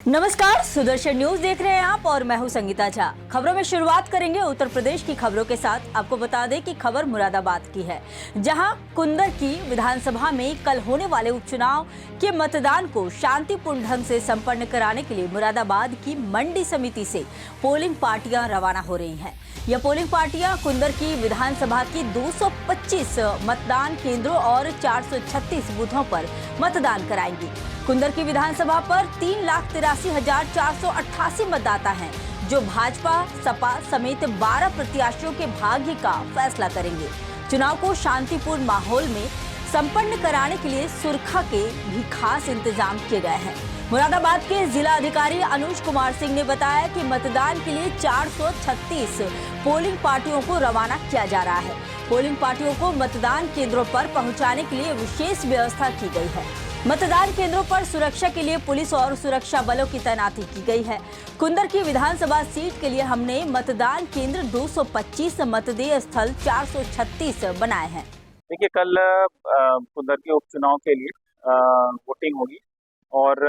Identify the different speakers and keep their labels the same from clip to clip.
Speaker 1: नमस्कार, सुदर्शन न्यूज देख रहे हैं आप और मैं हूं संगीता झा। खबरों में शुरुआत करेंगे उत्तर प्रदेश की खबरों के साथ। आपको बता दें कि खबर मुरादाबाद की है, जहां कुंदर की विधानसभा में कल होने वाले उपचुनाव के मतदान को शांतिपूर्ण ढंग से संपन्न कराने के लिए मुरादाबाद की मंडी समिति से पोलिंग पार्टियां रवाना हो रही हैं। यह पोलिंग पार्टियां कुंदर की विधानसभा की 225 मतदान केंद्रों और 436 बूथों पर मतदान कराएंगी। कुंदर की विधानसभा पर 3,83,488 मतदाता हैं, जो भाजपा सपा समेत 12 प्रत्याशियों के भाग्य का फैसला करेंगे। चुनाव को शांतिपूर्ण माहौल में संपन्न कराने के लिए सुरक्षा के भी खास इंतजाम किए गए हैं। मुरादाबाद के जिला अधिकारी अनुज कुमार सिंह ने बताया कि मतदान के लिए 436 पोलिंग पार्टियों को रवाना किया जा रहा है। पोलिंग पार्टियों को मतदान केंद्रों पर पहुंचाने के लिए विशेष व्यवस्था की गई है। मतदान केंद्रों पर सुरक्षा के लिए पुलिस और सुरक्षा बलों की तैनाती की गई है। कुंदर की विधानसभा सीट के लिए हमने मतदान केंद्र 225, मतदेय स्थल 436 बनाए हैं।
Speaker 2: देखिए, कल कुंदर के उपचुनाव के लिए वोटिंग होगी और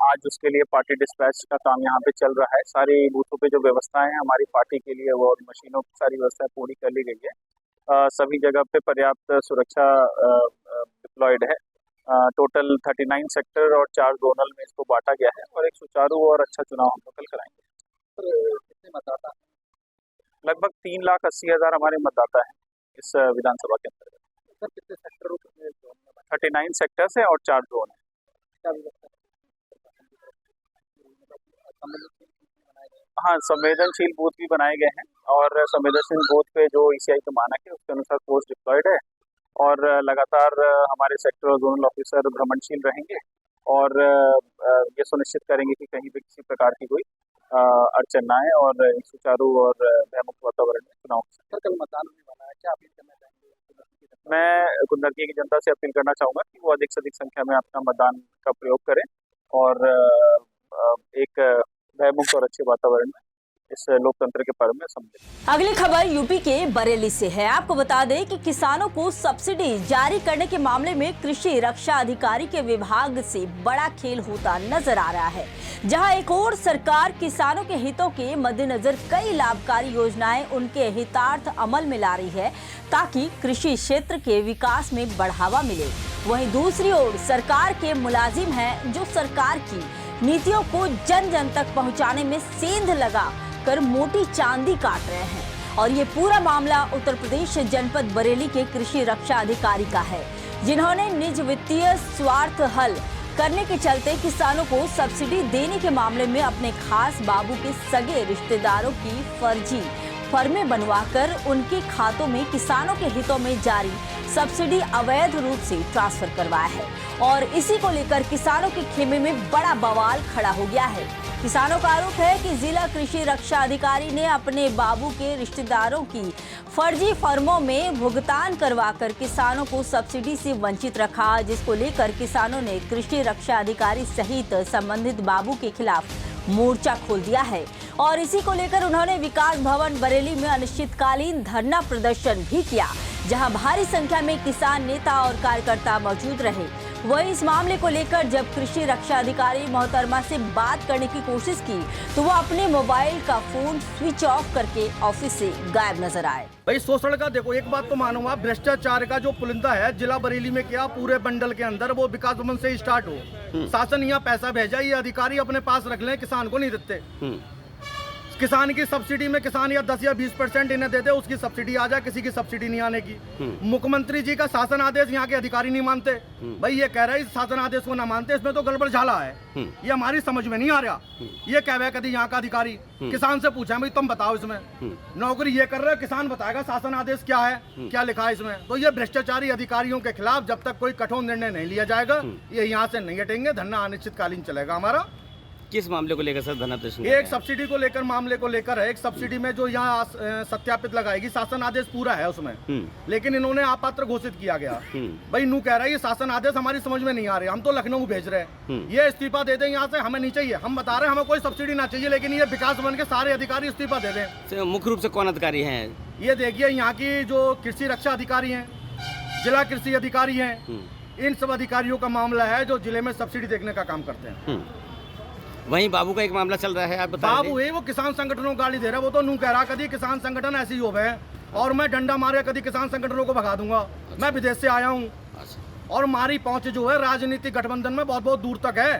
Speaker 2: आज उसके लिए पार्टी डिस्पैच का काम यहाँ पे चल रहा है। सारी बूथों पे जो व्यवस्थाएं हैं हमारी पार्टी के लिए वो और मशीनों की सारी व्यवस्था पूरी कर ली गई है। सभी जगह पे पर्याप्त सुरक्षा डिप्लॉयड है। टोटल 39 सेक्टर और 4 जोनल में इसको बांटा गया है और एक सुचारू और अच्छा चुनाव हम लोग कल कराएंगे।
Speaker 3: कितने मतदाता?
Speaker 2: लगभग 3,80,000 हमारे मतदाता हैं इस विधानसभा के अंतर्गत।
Speaker 3: सर, कितने सेक्टरों में
Speaker 2: 39 सेक्टर्स हैं और 4 जोन है।
Speaker 3: क्या व्यवस्था
Speaker 2: हाँ, संवेदनशील बूथ भी बनाए गए हैं और संवेदनशील बूथ पे जो ईसीआई का मानक है उसके अनुसार फोर्स डिप्लॉयड है और लगातार हमारे सेक्टर और जोनल ऑफिसर भ्रमणशील रहेंगे और ये सुनिश्चित करेंगे कि कहीं भी किसी प्रकार की कोई अड़चन ना आए और सुचारू और भयमुक्त वातावरण में चुनाव।
Speaker 3: सर, कल मतदान होने वाला है, क्या अपील करना चाहेंगे?
Speaker 2: मैं कुंदर की जनता से अपील करना चाहूँगा कि वो अधिक से अधिक संख्या में अपना मतदान का प्रयोग करें और एक भयमुक्त और अच्छे वातावरण में इस लोकतंत्र के पर्व में सम्मिलित।
Speaker 1: अगली खबर यूपी के बरेली से है। आपको बता दें कि किसानों को सब्सिडी जारी करने के मामले में कृषि रक्षा अधिकारी के विभाग से बड़ा खेल होता नजर आ रहा है, जहां एक और सरकार किसानों के हितों के मद्देनजर कई लाभकारी योजनाएं उनके हितार्थ अमल में ला रही है, ताकि कृषि क्षेत्र के विकास में बढ़ावा मिले। वहीं दूसरी ओर सरकार के मुलाजिम हैं, जो सरकार की नीतियों को जन जन तक पहुंचाने में सेंध लगा कर मोटी चांदी काट रहे हैं। और ये पूरा मामला उत्तर प्रदेश जनपद बरेली के कृषि रक्षा अधिकारी का है, जिन्होंने निज वित्तीय स्वार्थ हल करने के चलते किसानों को सब्सिडी देने के मामले में अपने खास बाबू के सगे रिश्तेदारों की फर्जी फर्में बनवाकर उनके खातों में किसानों के हितों में जारी सब्सिडी अवैध रूप से ट्रांसफर करवाया है। और इसी को लेकर किसानों के खेमे में बड़ा बवाल खड़ा हो गया है। किसानों का आरोप है कि जिला कृषि रक्षा अधिकारी ने अपने बाबू के रिश्तेदारों की फर्जी फर्मों में भुगतान करवाकर किसानों को सब्सिडी से वंचित रखा, जिसको लेकर किसानों ने कृषि रक्षा अधिकारी सहित संबंधित बाबू के खिलाफ मोर्चा खोल दिया है। और इसी को लेकर उन्होंने विकास भवन बरेली में अनिश्चितकालीन धरना प्रदर्शन भी किया, जहां भारी संख्या में किसान नेता और कार्यकर्ता मौजूद रहे। वहीं इस मामले को लेकर जब कृषि रक्षा अधिकारी मोहतरमा से बात करने की कोशिश की, तो वो अपने मोबाइल का फोन स्विच ऑफ करके ऑफिस से गायब नजर आए।
Speaker 4: भाई, शोषण का देखो, एक बात तो मानूंगा, भ्रष्टाचार का जो पुलिंदा है जिला बरेली में किया पूरे बंडल के अंदर, वो विकास भवन से ही स्टार्ट हो। शासन यहाँ पैसा भेजा, ये अधिकारी अपने पास रख लें, किसान को नहीं देते। किसान की सब्सिडी में किसान या 10 या 20% इन्हें दे दे, उसकी सब्सिडी आ जाए, किसी की सब्सिडी नहीं आने की। मुख्यमंत्री जी का शासन आदेश यहाँ के अधिकारी नहीं मानते। भाई, ये कह रहे हैं शासन आदेश को ना मानते, इसमें तो गड़बड़ झाला है। ये हमारी समझ में नहीं आ रहा। ये कह रहे कभी यहाँ का अधिकारी किसान से पूछा, भाई तुम बताओ इसमें नौकरी ये कर रहे हो, किसान बताएगा शासन आदेश क्या है, क्या लिखा है इसमें। तो ये भ्रष्टाचारी अधिकारियों के खिलाफ जब तक कोई कठोर निर्णय नहीं लिया जाएगा, ये यहाँ से नहीं हटेंगे। धरना अनिश्चितकालीन चलेगा हमारा।
Speaker 3: किस मामले को लेकर सर धरना प्रदर्शन?
Speaker 4: एक सब्सिडी को लेकर, मामले को लेकर है। एक सब्सिडी में जो यहाँ सत्यापित लगाएगी, शासन आदेश पूरा है उसमें, लेकिन इन्होंने अपात्र घोषित किया गया। भाई, नू कह रहा है ये शासन आदेश हमारी समझ में नहीं आ रहे, हम तो लखनऊ भेज रहे हैं, ये इस्तीफा दे दें यहाँ से, हमें नहीं चाहिए। हम बता रहे हैं हमें कोई सब्सिडी ना चाहिए, लेकिन ये विकास भवन के सारे अधिकारी इस्तीफा दे दें।
Speaker 3: मुख्य रूप से कौन अधिकारी हैं?
Speaker 4: ये देखिए, यहाँ की जो कृषि रक्षा अधिकारी हैं, जिला कृषि अधिकारी हैं, इन सब अधिकारियों का मामला है जो जिले में सब्सिडी देखने का काम करते हैं।
Speaker 3: वहीं बाबू का एक मामला चल रहा है, आप बता
Speaker 4: बाबू है वो किसान संगठनों को गाली दे रहा है, वो तो नू कह रहा कभी किसान संगठन ऐसी हो गए और मैं डंडा मारे कभी किसान संगठनों को भगा दूंगा। मैं विदेश से आया हूँ और हमारी पहुंच जो है राजनीतिक गठबंधन में बहुत बहुत दूर तक है।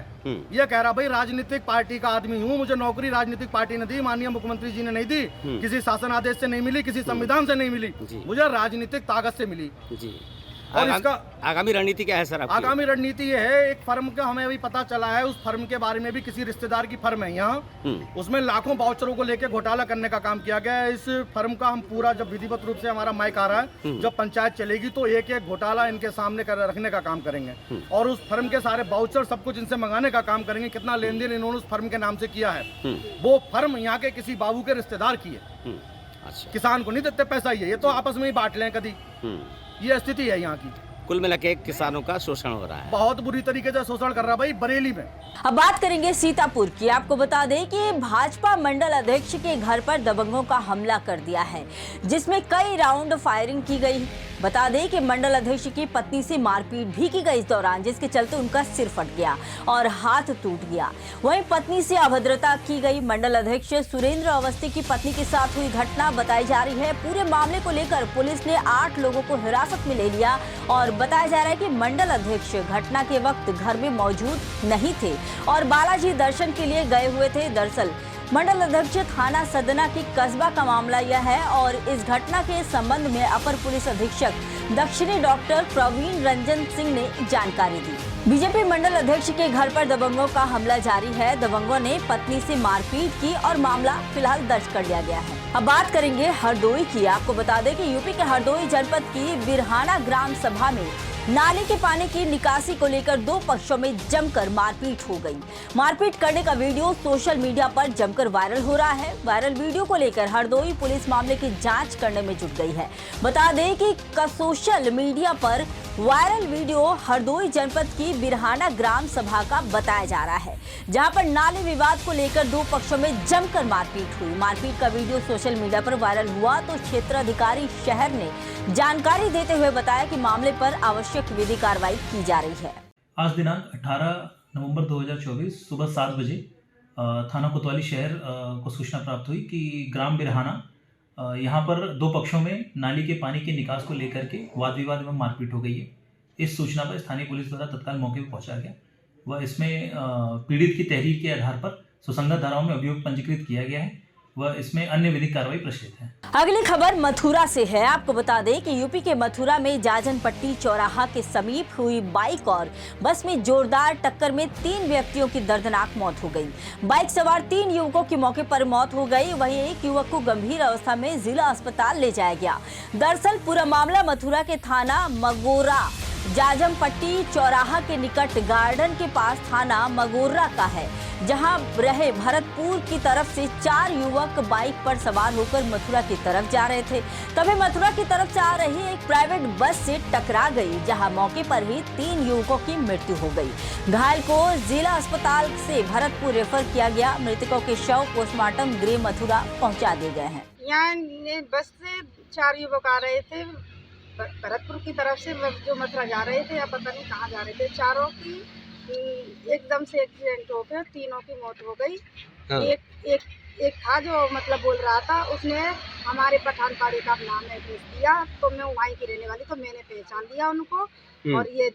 Speaker 4: ये कह रहा भाई राजनीतिक पार्टी का आदमी हूँ, मुझे नौकरी राजनीतिक पार्टी ने दी, माननीय मुख्यमंत्री जी ने नहीं दी, किसी शासन आदेश से नहीं मिली, किसी संविधान से नहीं मिली, मुझे राजनीतिक ताकत से मिली।
Speaker 3: जी।
Speaker 4: और इसका
Speaker 3: आगामी रणनीति क्या है सर आपकी?
Speaker 4: आगामी रणनीति ये है, एक फर्म का हमें अभी पता चला है, उस फर्म के बारे में भी किसी रिश्तेदार की फर्म है यहाँ, उसमें लाखों वाउचरों को लेकर घोटाला करने का काम किया गया है। इस फर्म का हम पूरा जब विधिवत रूप से हमारा माइक आ रहा है, जब पंचायत चलेगी तो एक एक घोटाला इनके सामने रखने का काम करेंगे और उस फर्म के सारे वाउचर सब कुछ इनसे मंगाने का काम करेंगे। कितना लेन देन इन्होंने उस फर्म के नाम से किया है, वो फर्म यहाँ के किसी बाबू के रिश्तेदार की है।
Speaker 3: अच्छा।
Speaker 4: किसान को नहीं देते पैसा, ये तो आपस में ही बांट लें कभी, ये स्थिति है यहाँ की।
Speaker 3: कुल मिला के किसानों का शोषण हो रहा है,
Speaker 4: बहुत बुरी तरीके से शोषण कर रहा भाई बरेली में।
Speaker 1: अब बात करेंगे सीतापुर की। आपको बता दें कि भाजपा मंडल अध्यक्ष के घर पर दबंगों का हमला कर दिया है, जिसमें कई राउंड फायरिंग की गई। बता दें कि मंडल अध्यक्ष की पत्नी से मारपीट भी की गई इस दौरान, जिसके चलते उनका सिर फट गया और हाथ टूट गया। वहीं पत्नी से अभद्रता की गई। मंडल अध्यक्ष सुरेंद्र अवस्थी की पत्नी के साथ हुई घटना बताई जा रही है। पूरे मामले को लेकर पुलिस ने 8 लोगों को हिरासत में ले लिया और बताया जा रहा है कि मंडल अध्यक्ष घटना के वक्त घर में मौजूद नहीं थे और बालाजी दर्शन के लिए गए हुए थे। दरअसल मंडल अध्यक्ष थाना सदना की कस्बा का मामला यह है और इस घटना के संबंध में अपर पुलिस अधीक्षक दक्षिणी डॉक्टर प्रवीण रंजन सिंह ने जानकारी दी। बीजेपी मंडल अध्यक्ष के घर पर दबंगों का हमला जारी है। दबंगों ने पत्नी से मारपीट की और मामला फिलहाल दर्ज कर लिया गया है। अब बात करेंगे हरदोई की। आपको बता दें कि यूपी के हरदोई जनपद की बिरहाना ग्राम सभा में नाले के पानी की निकासी को लेकर 2 पक्षों में जमकर मारपीट हो गई। मारपीट करने का वीडियो सोशल मीडिया पर जमकर वायरल हो रहा है। वायरल वीडियो को लेकर हरदोई पुलिस मामले की जांच करने में जुट गई है। बता दें कि सोशल मीडिया पर वायरल वीडियो हरदोई जनपद की बिरहाना ग्राम सभा का बताया जा रहा है, जहां पर नाले विवाद को लेकर 2 पक्षों में जमकर मारपीट हुई। मारपीट का वीडियो सोशल मीडिया पर वायरल हुआ तो क्षेत्राधिकारी शहर ने जानकारी देते हुए बताया कि मामले पर आवश्यक विधि कार्रवाई की जा रही है।
Speaker 5: आज दिनांक 18 नवंबर 2024 सुबह 7 बजे थाना कोतवाली शहर को सूचना प्राप्त हुई कि ग्राम बिरहाना यहाँ पर 2 पक्षों में नाली के पानी के निकास को लेकर के वाद विवाद एवं मारपीट हो गई है। इस सूचना पर स्थानीय पुलिस द्वारा तत्काल मौके पर पहुंचा गया व इसमें पीड़ित की तहरीर के आधार पर सुसंगत धाराओं में अभियोग पंजीकृत किया गया है व इसमें अन्य विधिक कार्रवाई प्रचलित है।
Speaker 1: अगली खबर मथुरा से है। आपको बता दें कि यूपी के मथुरा में जाजन पट्टी चौराहा के समीप हुई बाइक और बस में जोरदार टक्कर में 3 व्यक्तियों की दर्दनाक मौत हो गई। बाइक सवार 3 युवकों की मौके पर मौत हो गई, वहीं एक युवक को गंभीर अवस्था में जिला अस्पताल ले जाया गया। दरअसल पूरा मामला मथुरा के थाना मगोरा जाजम पट्टी चौराहा के निकट गार्डन के पास थाना मगोरा का है, जहां रहे भरतपुर की तरफ से 4 युवक बाइक पर सवार होकर मथुरा की तरफ जा रहे थे। तभी मथुरा की तरफ से आ रही एक प्राइवेट बस से टकरा गई, जहां मौके पर ही 3 युवकों की मृत्यु हो गई। घायल को जिला अस्पताल से भरतपुर रेफर किया गया। मृतकों के शव पोस्टमार्टम गृह मथुरा पहुँचा दिए गए हैं।
Speaker 6: यहाँ बस से 4 युवक आ रहे थे भरतपुर की तरफ से, जो मथुरा जा रहे थे या पता नहीं कहाँ जा रहे थे। चारों की एकदम से एक्सीडेंट हो गया, तीनों की मौत हो गई। हाँ। एक था जो मतलब बोल रहा था, उसने हमारे पठानपाड़ी का नाम एड्रेस दिया, तो मैं वहीं की रहने वाली, तो मैंने पहचान लिया उनको और ये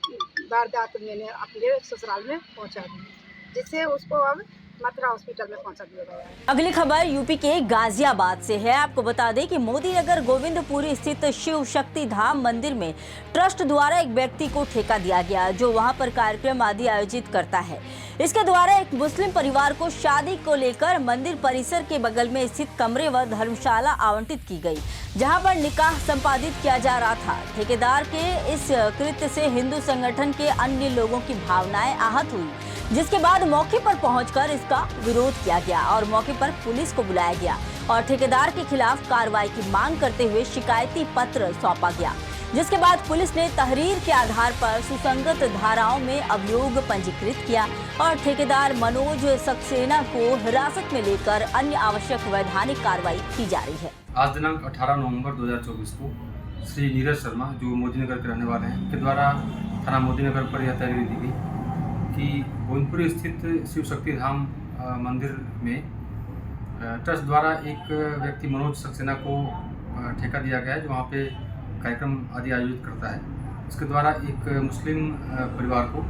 Speaker 6: वारदात मैंने अपने ससुराल में पहुंचा दी, जिससे उसको अब मथुरा हॉस्पिटल में पहुंचा दिया गया है।
Speaker 1: अगली खबर यूपी के गाजियाबाद से है। आपको बता दें कि मोदी नगर गोविंदपुरी स्थित शिव शक्ति धाम मंदिर में ट्रस्ट द्वारा एक व्यक्ति को ठेका दिया गया, जो वहां पर कार्यक्रम आदि आयोजित करता है। इसके द्वारा एक मुस्लिम परिवार को शादी को लेकर मंदिर परिसर के बगल में स्थित कमरे व धर्मशाला आवंटित की गई, जहां पर निकाह संपादित किया जा रहा था। ठेकेदार के इस कृत्य से हिंदू संगठन के अन्य लोगों की भावनाएं आहत हुई, जिसके बाद मौके पर पहुंचकर इसका विरोध किया गया और मौके पर पुलिस को बुलाया गया और ठेकेदार के खिलाफ कार्रवाई की मांग करते हुए शिकायती पत्र सौंपा गया, जिसके बाद पुलिस ने तहरीर के आधार पर सुसंगत धाराओं में अभियोग पंजीकृत किया और ठेकेदार मनोज सक्सेना को हिरासत में लेकर अन्य आवश्यक वैधानिक कार्रवाई की जा रही है।
Speaker 7: आज दिनांक 18 नवंबर 2024 को श्री नीरज शर्मा, जो मोदीनगर के रहने वाले हैं, के द्वारा थाना मोदीनगर पर यह तहरीर दी गई कि गोविंदपुर स्थित शिव शक्ति धाम मंदिर में ट्रस्ट द्वारा एक व्यक्ति मनोज सक्सेना को ठेका दिया गया है, जो वहाँ पे कार्यक्रम आदि आयोजित करता है। इसके द्वारा एक मुस्लिम परिवार को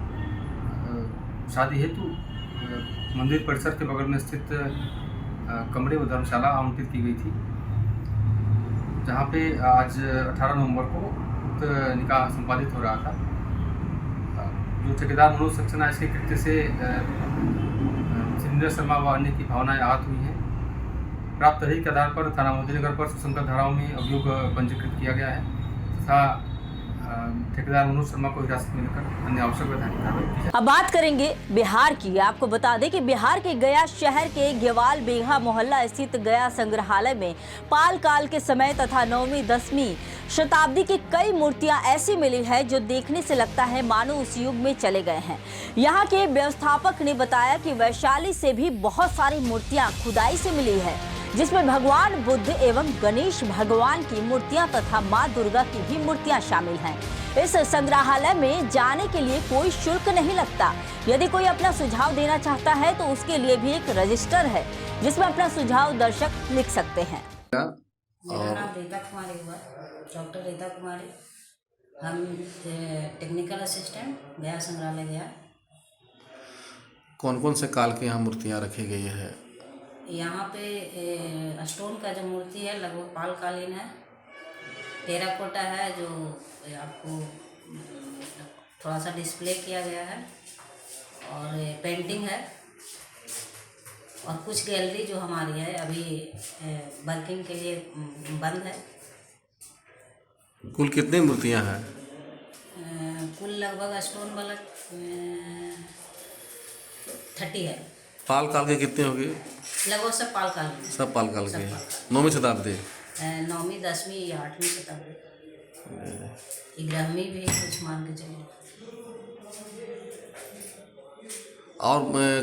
Speaker 7: शादी हेतु मंदिर परिसर के बगल में स्थित कमरे व धर्मशाला आवंटित की गई थी, जहाँ पे आज 18 नवंबर को निकाह संपादित हो रहा था। जो ठेकेदार मनोज सक्सेना इसके कृत्य से नीरज शर्मा व अन्य की भावनाएं आहत हुई हैं। प्राप्त तहरीर के आधार पर थाना मोदीनगर पर सुसंगत धाराओं में अभियोग पंजीकृत किया गया है तथा ठेकेदार मनोज शर्मा को हिरासत में लेकर अन्य आवश्यक वैधानिक कार्रवाई की जाए।
Speaker 1: अब बात करेंगे बिहार की। आपको बता दें कि बिहार के गया शहर के ग्यवाल बेघा मोहल्ला स्थित गया संग्रहालय में पाल काल के समय तथा 9वीं 10वीं शताब्दी की कई मूर्तियां ऐसी मिली है जो देखने से लगता है मानो उस युग में चले गए हैं। यहाँ के व्यवस्थापक ने बताया कि वैशाली से भी बहुत सारी मूर्तियां खुदाई से मिली है, जिसमें भगवान बुद्ध एवं गणेश भगवान की मूर्तियां तथा मां दुर्गा की भी मूर्तियां शामिल हैं। इस संग्रहालय में जाने के लिए कोई शुल्क नहीं लगता। यदि कोई अपना सुझाव देना चाहता है तो उसके लिए भी एक रजिस्टर है, जिसमें अपना सुझाव दर्शक लिख सकते हैं।
Speaker 8: मेरा नाम रीता कुमारी हुआ, डॉक्टर रीता कुमारी। हम टेक्निकल असिस्टेंट गया संग्रहालय गया।
Speaker 9: कौन कौन से काल की यहाँ मूर्तियाँ रखी गई है?
Speaker 8: यहाँ पे स्टोन का जो मूर्ति है लगभग पाल कालीन है। टेराकोटा है जो आपको थोड़ा सा डिस्प्ले किया गया है, और पेंटिंग है, और कुछ गैलरी जो हमारी है अभी वर्किंग के लिए बंद है।
Speaker 9: कुल कितनी मूर्तियाँ हैं?
Speaker 8: कुल लगभग स्टोन वाला 30 है।
Speaker 9: पाल काल के कितने होंगे?
Speaker 8: लगभग सब पाल काल के।
Speaker 9: सब पाल काल के। 9वीं शताब्दी?
Speaker 8: 9वीं 10वीं या 8वीं शताब्दी, 11वीं भी कुछ मान के चलिए।
Speaker 9: और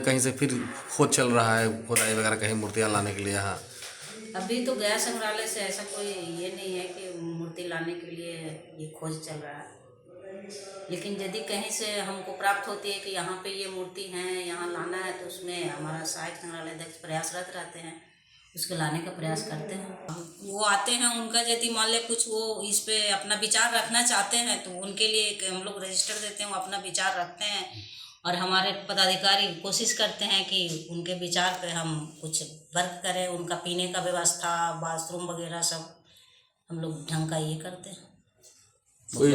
Speaker 9: कहीं से फिर खोज चल रहा है, खुदाई वगैरह कहीं मूर्तियाँ लाने के लिए यहाँ?
Speaker 8: अभी तो गया संग्रहालय से ऐसा कोई ये नहीं है कि मूर्ति लाने के लिए ये खोज चल रहा है, लेकिन यदि कहीं से हमको प्राप्त होती है कि यहाँ पे ये मूर्ति हैं, यहाँ लाना है, तो उसमें हमारा सहायक संग्रहालय अध्यक्ष प्रयासरत रहते हैं, उसको लाने का प्रयास करते हैं। वो आते हैं, उनका यदि मान ले कुछ वो इस पे अपना विचार रखना चाहते हैं तो उनके लिए एक हम लोग रजिस्टर देते हैं, वो अपना विचार रखते हैं, और हमारे पदाधिकारी कोशिश करते हैं कि उनके विचार पे हम कुछ वर्क करें। उनका पीने का व्यवस्था, बाथरूम वगैरह सब हम लोग ढंग का ये करते हैं।
Speaker 9: कोई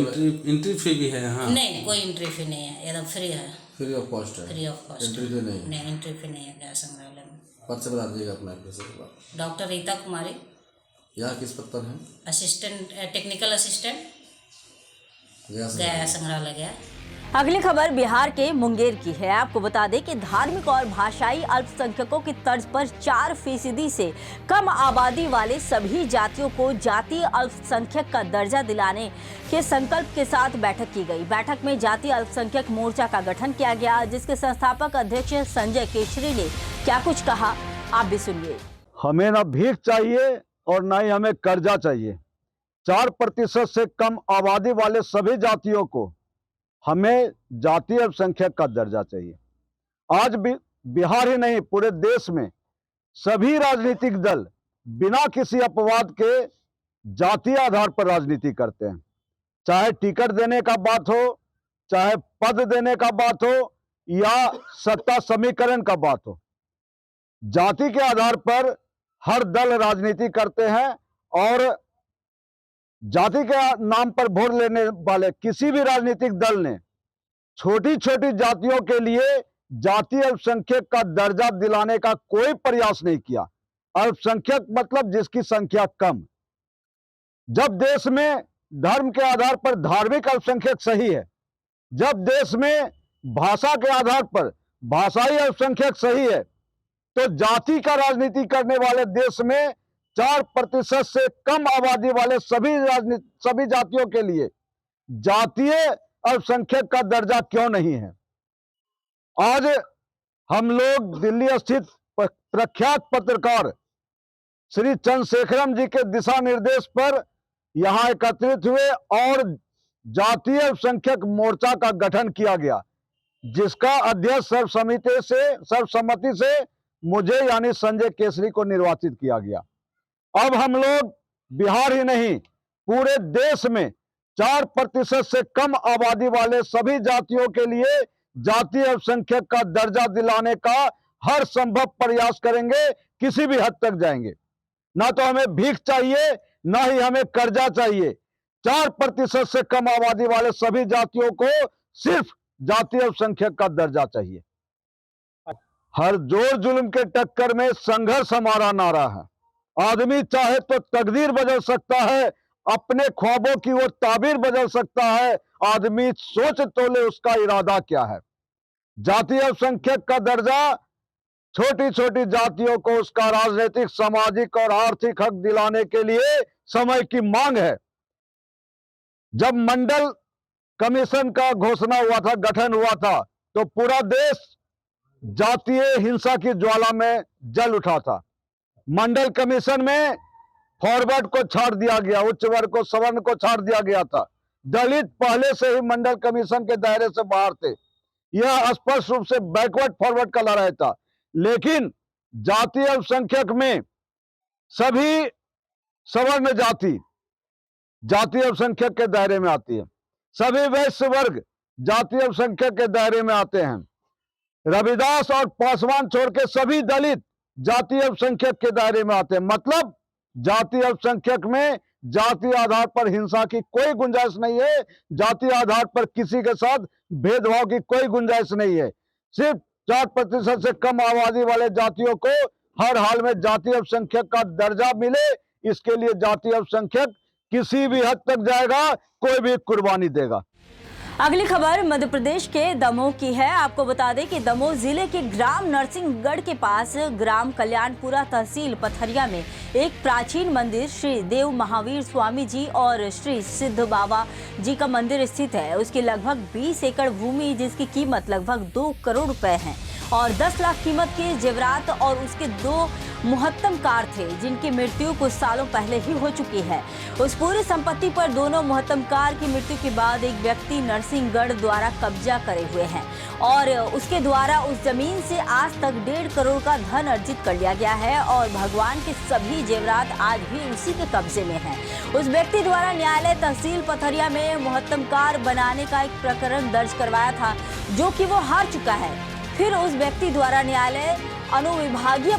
Speaker 9: एंट्री फी भी है यहाँ?
Speaker 8: नहीं, कोई एंट्री फी नहीं है, एकदम फ्री है।
Speaker 9: फ्री ऑफ कॉस्ट है?
Speaker 8: Free of cost.
Speaker 9: Entry fee नहीं?
Speaker 8: नहीं, एंट्री फी नहीं है गया संग्रहालय में।
Speaker 9: पद से बता दीजिएगा अपना एड्रेस एक बार।
Speaker 8: डॉक्टर रीता कुमारी।
Speaker 9: यहाँ किस पद पर हैं?
Speaker 8: असिस्टेंट, टेक्निकल असिस्टेंट गया संग्रहालय गया।
Speaker 1: अगली खबर बिहार के मुंगेर की है। आपको बता दें कि धार्मिक और भाषाई अल्पसंख्यकों की तर्ज पर 4% से कम आबादी वाले सभी जातियों को जातीय अल्पसंख्यक का दर्जा दिलाने के संकल्प के साथ बैठक की गई। बैठक में जातीय अल्पसंख्यक मोर्चा का गठन किया गया, जिसके संस्थापक अध्यक्ष संजय केशरी ने क्या कुछ कहा, आप भी सुनिए।
Speaker 10: हमें ना भीख चाहिए और ना ही हमें कर्जा चाहिए। 4% से कम आबादी वाले सभी जातियों को हमें जातीय अल्पसंख्यक का दर्जा चाहिए। आज भी बिहार ही नहीं, पूरे देश में सभी राजनीतिक दल बिना किसी अपवाद के जातीय आधार पर राजनीति करते हैं। चाहे टिकट देने का बात हो, चाहे पद देने का बात हो, या सत्ता समीकरण का बात हो, जाति के आधार पर हर दल राजनीति करते हैं। और जाति के नाम पर वोट लेने वाले किसी भी राजनीतिक दल ने छोटी छोटी जातियों के लिए जातीय अल्पसंख्यक का दर्जा दिलाने का कोई प्रयास नहीं किया। अल्पसंख्यक मतलब जिसकी संख्या कम। जब देश में धर्म के आधार पर धार्मिक अल्पसंख्यक सही है, जब देश में भाषा के आधार पर भाषाई अल्पसंख्यक सही है, तो जाति का राजनीति करने वाले देश में 4% से कम आबादी वाले सभी जातियों के लिए जातीय अल्पसंख्यक का दर्जा क्यों नहीं है। आज हम लोग दिल्ली स्थित प्रख्यात पत्रकार श्री चंद्रशेखरम जी के दिशा निर्देश पर यहां एकत्रित हुए और जातीय अल्पसंख्यक मोर्चा का गठन किया गया, जिसका अध्यक्ष सर्वसम्मति से मुझे यानी संजय केसरी को निर्वाचित किया गया। अब हम लोग बिहार ही नहीं पूरे देश में 4% से कम आबादी वाले सभी जातियों के लिए जातीय अल्पसंख्यक का दर्जा दिलाने का हर संभव प्रयास करेंगे, किसी भी हद तक जाएंगे। ना तो हमें भीख चाहिए, ना ही हमें कर्जा चाहिए। 4% से कम आबादी वाले सभी जातियों को सिर्फ जातीय अल्पसंख्यक का दर्जा चाहिए। हर जोर जुल्म के टक्कर में संघर्ष हमारा नारा है। आदमी चाहे तो तकदीर बदल सकता है, अपने ख्वाबों की वो ताबीर बदल सकता है। आदमी सोच तो ले उसका इरादा क्या है। जातीय अल्पसंख्यक का दर्जा छोटी छोटी जातियों को उसका राजनीतिक, सामाजिक और आर्थिक हक दिलाने के लिए समय की मांग है। जब मंडल कमीशन का घोषणा हुआ था, गठन हुआ था, तो पूरा देश जातीय हिंसा की ज्वाला में जल उठा था। मंडल कमीशन में फॉरवर्ड को छाड़ दिया गया, उच्च वर्ग को, सवर्ण को छाड़ दिया गया था। दलित पहले से ही मंडल कमीशन के दायरे से बाहर थे। यह स्पष्ट रूप से बैकवर्ड फॉरवर्ड का लड़ाई था। लेकिन जातीय अल्पसंख्यक में सभी सवर्ण जाति जातीय अल्पसंख्यक के दायरे में आती है, सभी वैश्य वर्ग जातीय अल्पसंख्यक के दायरे में आते हैं। रविदास और पासवान छोड़ के सभी दलित जातीय अल्पसंख्यक के दायरे में आते हैं। मतलब जातीय अल्पसंख्यक में जातीय आधार पर हिंसा की कोई गुंजाइश नहीं है, जातीय आधार पर किसी के साथ भेदभाव की कोई गुंजाइश नहीं है। सिर्फ 4% से कम आबादी वाले जातियों को हर हाल में जातीय अल्पसंख्यक का दर्जा मिले, इसके लिए जातीय अल्पसंख्यक किसी भी हद तक जाएगा, कोई भी कुर्बानी देगा।
Speaker 1: अगली खबर मध्य प्रदेश के दमोह की है। आपको बता दें कि दमोह जिले के ग्राम नरसिंहगढ़ के पास ग्राम कल्याणपुरा तहसील पथरिया में एक प्राचीन मंदिर श्री देव महावीर स्वामी जी और श्री सिद्ध बाबा जी का मंदिर स्थित है। उसकी लगभग 20 एकड़ भूमि, जिसकी कीमत लगभग 2 करोड़ रुपए है, और 10 लाख कीमत के जेवरात और उसके 2 मुहत्तम कार थे, जिनकी मृत्यु कुछ सालों पहले ही हो चुकी है। उस पूरी संपत्ति पर दोनों मुहत्तम कार की मृत्यु के बाद एक व्यक्ति नरसिंहगढ़ द्वारा कब्जा करे हुए हैं और उसके द्वारा उस जमीन से आज तक 1.5 करोड़ का धन अर्जित कर लिया गया है और भगवान के सभी जेवरात आज भी उसी के कब्जे में हैं। उस व्यक्ति द्वारा न्यायालय तहसील पथरिया में मुहत्तम कार बनाने का एक प्रकरण दर्ज करवाया था, जो कि वो हार चुका है। फिर उस व्यक्ति द्वारा न्यायालय अनुविभागीय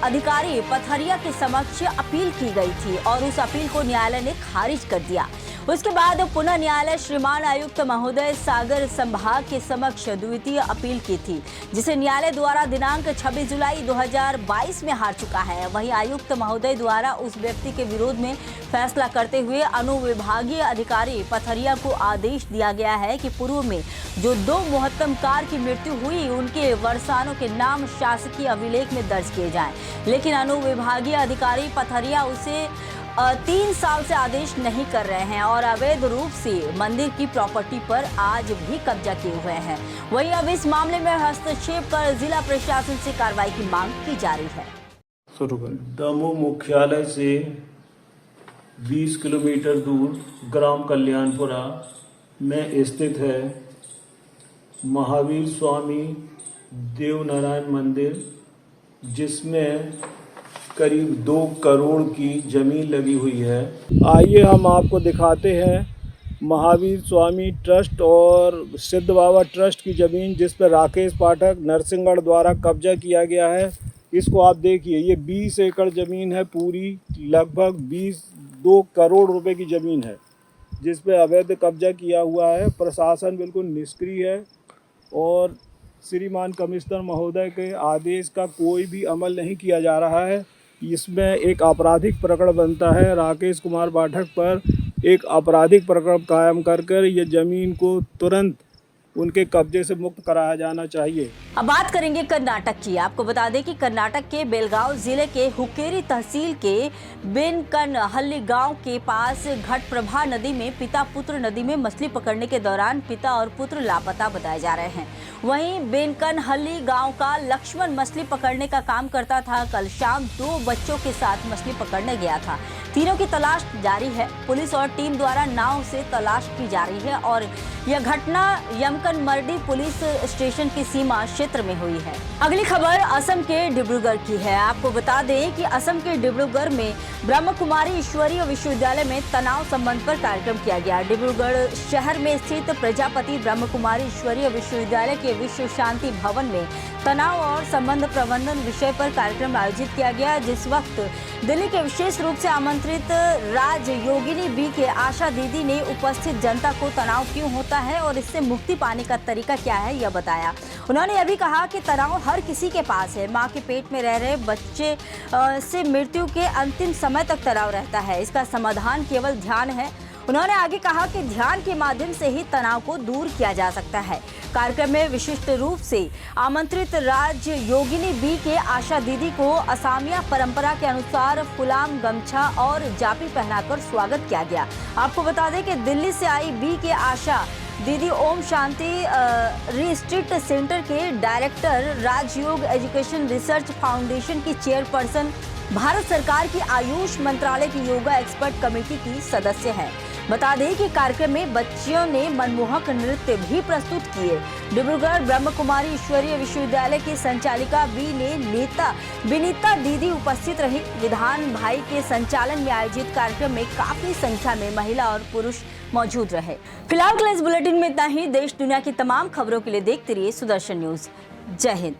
Speaker 1: अधिकारी पथरिया के समक्ष अपील की गई थी और उस अपील को न्यायालय ने खारिज कर दिया। उसके बाद पुनः न्यायालय श्रीमान आयुक्त महोदय सागर संभाग के समक्ष द्वितीय अपील की थी, जिसे न्यायालय द्वारा दिनांक 26 जुलाई 2022 में हार चुका है। वहीं आयुक्त महोदय द्वारा उस व्यक्ति के विरोध में फैसला करते हुए अनुविभागीय अधिकारी पथरिया को आदेश दिया गया है कि पूर्व में जो 2 मुहत्तम कार की मृत्यु हुई, उनके वर्षानों के नाम शासकीय अभिलेख में दर्ज किए जाएं। लेकिन अनुविभागीय अधिकारी पथरिया उसे 3 साल से आदेश नहीं कर रहे हैं और अवैध रूप से मंदिर की प्रॉपर्टी पर आज भी कब्जा किए हुए हैं। वहीं अब इस मामले में हस्तक्षेप कर जिला प्रशासन से कार्रवाई की मांग की जा रही है।
Speaker 11: दमोह मुख्यालय से 20 किलोमीटर दूर ग्राम कल्याणपुरा में स्थित है महावीर स्वामी देवनारायण मंदिर, जिसमें करीब 2 करोड़ की जमीन लगी हुई है। आइए हम आपको दिखाते हैं महावीर स्वामी ट्रस्ट और सिद्ध बाबा ट्रस्ट की ज़मीन, जिस पर राकेश पाठक नरसिंहगढ़ द्वारा कब्जा किया गया है। इसको आप देखिए, ये 20 एकड़ ज़मीन है पूरी, लगभग 2 करोड़ रुपए की ज़मीन है, जिस पे अवैध कब्जा किया हुआ है। प्रशासन बिल्कुल निष्क्रिय है और श्रीमान कमिश्नर महोदय के आदेश का कोई भी अमल नहीं किया जा रहा है। इसमें एक आपराधिक प्रकरण बनता है। राकेश कुमार पाठक पर एक आपराधिक प्रकरण कायम कर ये ज़मीन को तुरंत उनके कब्जे से मुक्त कराया जाना चाहिए।
Speaker 1: अब बात करेंगे कर्नाटक की। आपको बता दें कि कर्नाटक के बेलगांव जिले के हुक्केरी तहसील के बेनकनहल्ली गांव के पास घटप्रभा नदी में पिता पुत्र नदी में मछली पकड़ने के दौरान पिता और पुत्र लापता बताए जा रहे हैं। वहीं बेनकनहल्ली गांव का लक्ष्मण मछली पकड़ने का काम करता था। कल शाम 2 बच्चों के साथ मछली पकड़ने गया था, तीनों की तलाश जारी है। पुलिस और टीम द्वारा नाव से तलाश की जा रही है और यह घटना यमकन मरडी पुलिस स्टेशन की सीमा क्षेत्र में हुई है। अगली खबर असम के डिब्रूगढ़ की है। आपको बता दें कि असम के डिब्रूगढ़ में ब्रह्म कुमारी ईश्वरीय विश्वविद्यालय में तनाव संबंध पर कार्यक्रम किया गया। डिब्रूगढ़ शहर में स्थित प्रजापति ब्रह्म कुमारी ईश्वरीय विश्वविद्यालय के विश्व शांति भवन में तनाव और संबंध प्रबंधन विषय पर कार्यक्रम आयोजित किया गया, जिस वक्त दिल्ली के विशेष रूप से आमंत्रित राजयोगिनी बी के आशा दीदी ने उपस्थित जनता को तनाव क्यों होता है और इससे मुक्ति पाने का तरीका क्या है यह बताया। उन्होंने यह भी कहा कि तनाव हर किसी के पास है। मां के पेट में रह रहे बच्चे से मृत्यु के अंतिम समय तक तनाव रहता है। इसका समाधान केवल ध्यान है। उन्होंने आगे कहा कि ध्यान के माध्यम से ही तनाव को दूर किया जा सकता है। कार्यक्रम में विशिष्ट रूप से आमंत्रित राजयोगिनी बी के आशा दीदी को असामिया परंपरा के अनुसार फुलाम गमछा और जापी पहनाकर स्वागत किया गया। आपको बता दें कि दिल्ली से आई बी के आशा दीदी ओम शांति रिट्रीट सेंटर के डायरेक्टर, राजयोग एजुकेशन रिसर्च फाउंडेशन की चेयरपर्सन, भारत सरकार की आयुष मंत्रालय की योगा एक्सपर्ट कमेटी की सदस्य है। बता दें कि कार्यक्रम में बच्चियों ने मनमोहक नृत्य भी प्रस्तुत किए। डिब्रूगढ़ ब्रह्म कुमारी ईश्वरीय विश्वविद्यालय की संचालिका बी ने नेता विनीता दीदी उपस्थित रही। विधान भाई के संचालन में आयोजित कार्यक्रम में काफी संख्या में महिला और पुरुष मौजूद रहे। फिलहाल के इस बुलेटिन में इतना ही। देश दुनिया की तमाम खबरों के लिए देखते रहिए सुदर्शन न्यूज। जय हिंद।